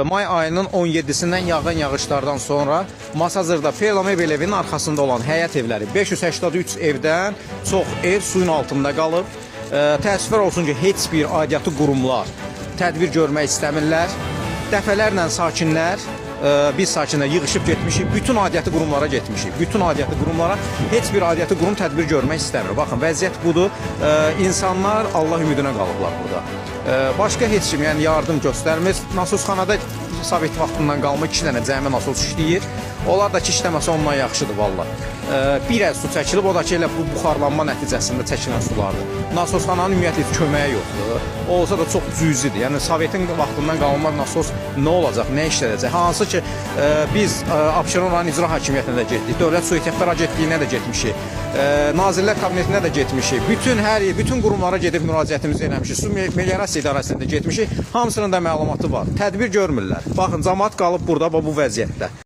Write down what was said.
May ayının 17-sindən yağan yağışlardan sonra Masazırda Perlamebel evinin arxasında olan həyət evləri 583 evdən çox ev suyun altında qalıb. Təəssüflər olsun ki, heç bir aidiyyatı qurumlar tədbir görmək istəmirlər. Dəfələrlə sakinlər, biz sakinlər yığışıb getmişik, bütün aidiyyatı qurumlara getmişik. Bütün aidiyyatı qurumlara heç bir aidiyyatı qurum tədbir görmək istəmir. Baxın, vəziyyət budur. İnsanlar Allah ümidinə qalıblar burada. Başqa heç kim, yəni yardım göstərmir. Nasosxanada Sovet vaxtından qalma 2 dənə cəmi nasos işləyir. Onlar da ki, işləməsə ondan yaxşıdır valla. Bir əz su çəkilib, o da ki, elə bu buxarlanma nəticəsində çəkilən sulardır. Nasosxananın ümumiyyətlə köməyi yoxdur. O olsa da çox cüzidir. Yəni Sovetin vaxtından qalma nasos nə olacaq, nə işlədəcək? Hansı ki, biz Abşeron rayon icra hakimiyyətinə də getdik, Dövlət Su Ehtiyatlar Agentliyinə də getmişik, Nazirlər Kabinetinə də getmişik. Bütün qurumlara gedib müraciətimizi eləmişik. Su Meliorasiya İdarəsinə də getmişik. Hamısının da məlumatı var. Tədbir görmürlər. Baxın, cəmaət qalıb burada bu vəziyyətdə.